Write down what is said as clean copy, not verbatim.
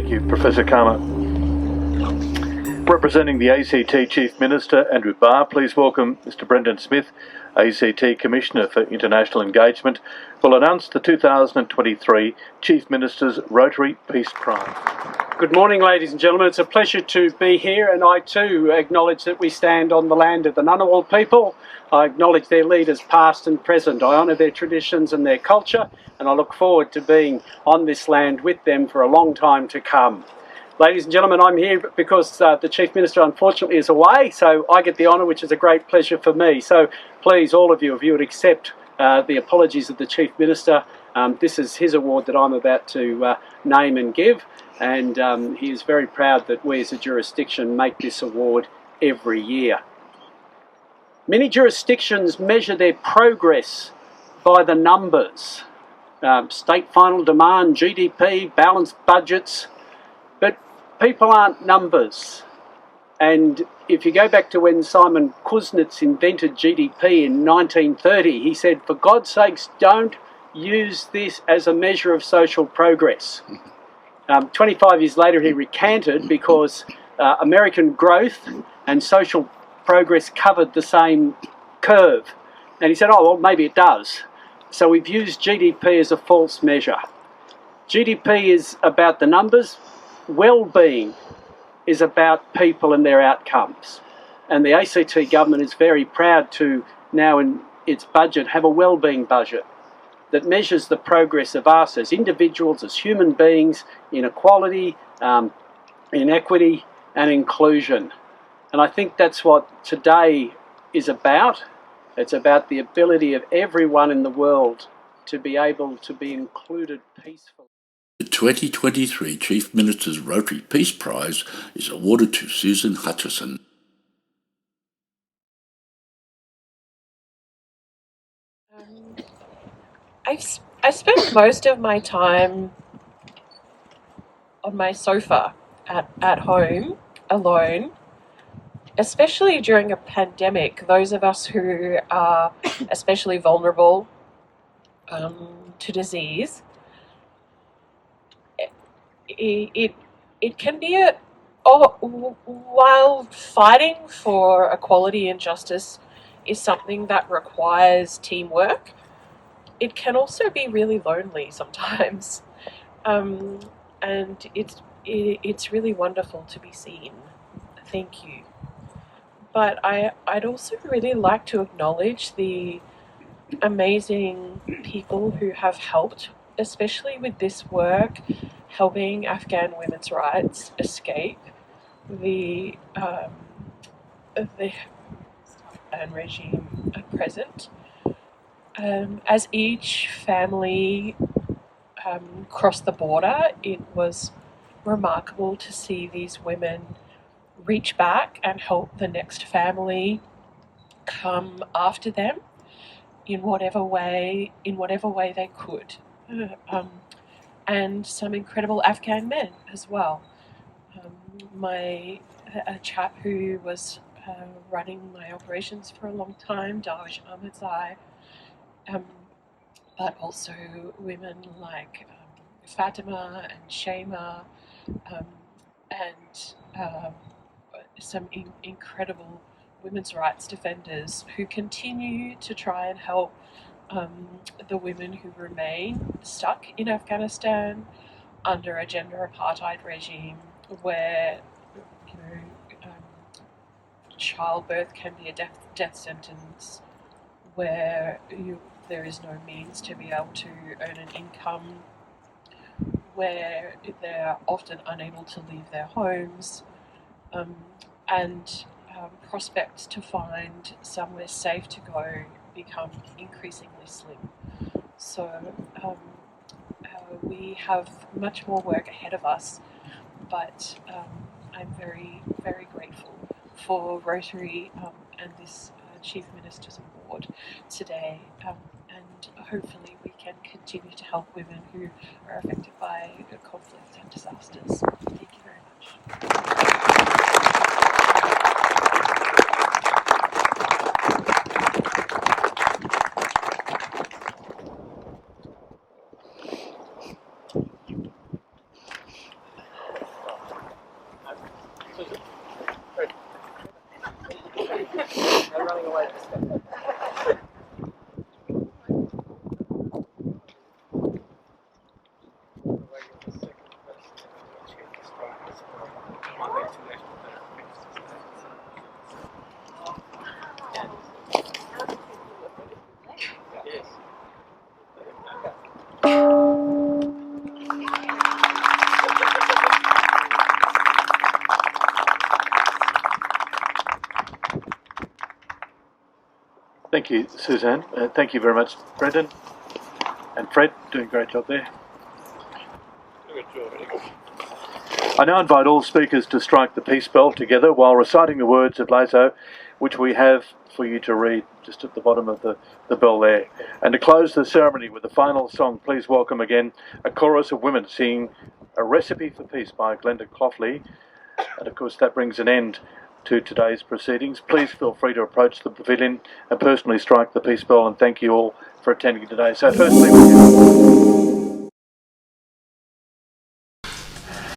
Thank you, Professor Kama. Representing the ACT Chief Minister, Andrew Barr, please welcome Mr. Brendan Smyth, ACT Commissioner for International Engagement, will announce the 2023 Chief Minister's Rotary Peace Prize. Good morning, ladies and gentlemen. It's a pleasure to be here, and I too acknowledge that we stand on the land of the Ngunnawal people. I acknowledge their leaders past and present. I honour their traditions and their culture, and I look forward to being on this land with them for a long time to come. Ladies and gentlemen, I'm here because the Chief Minister unfortunately is away, so I get the honour, which is a great pleasure for me. So please, all of you, if you would accept the apologies of the Chief Minister, this is his award that I'm about to name and give, and he is very proud that we as a jurisdiction make this award every year. Many jurisdictions measure their progress by the numbers. State final demand, GDP, balanced budgets, but people aren't numbers. And if you go back to when Simon Kuznets invented GDP in 1930, he said, for God's sakes, don't use this as a measure of social progress. 25 years later, he recanted because American growth and social progress covered the same curve. And he said, oh, well, maybe it does. So we've used GDP as a false measure. GDP is about the numbers. Well-being is about people and their outcomes. And the ACT government is very proud to now in its budget have a well-being budget that measures the progress of us as individuals, as human beings, in equality, in equity and inclusion. And I think that's what today is about. It's about the ability of everyone in the world to be able to be included peacefully. The 2023 Chief Minister's Rotary Peace Prize is awarded to Susan Hutchinson. I spent most of my time on my sofa at home, alone, especially during a pandemic. Those of us who are especially vulnerable to disease, it can be while fighting for equality and justice is something that requires teamwork, it can also be really lonely sometimes, and it's really wonderful to be seen. Thank you. But I'd also really like to acknowledge the amazing people who have helped, especially with this work, helping Afghan women's rights escape the regime at present. As each family crossed the border, it was remarkable to see these women reach back and help the next family come after them in whatever way they could. And some incredible Afghan men as well. A chap who was running my operations for a long time, Darwish Ahmadzai, but also women like Fatima and Shema, and some incredible women's rights defenders who continue to try and help the women who remain stuck in Afghanistan under a gender apartheid regime where childbirth can be a death sentence, where there is no means to be able to earn an income, where they're often unable to leave their homes, and prospects to find somewhere safe to go become increasingly slim. So we have much more work ahead of us, but I'm very, very grateful for Rotary and this Chief Minister's Award today, and hopefully we can continue to help women who are affected by conflict and disasters. Thank you very much. Thank you, Suzanne. Thank you very much, Brendan. And Fred, doing a great job there. I now invite all speakers to strike the peace bell together while reciting the words of Lazo, which we have for you to read just at the bottom of the bell there. And to close the ceremony with the final song, please welcome again a chorus of women singing A Recipe for Peace by Glenda Clofley. And of course that brings an end to today's proceedings. Please feel free to approach the pavilion and personally strike the peace bell, and thank you all for attending today. So firstly,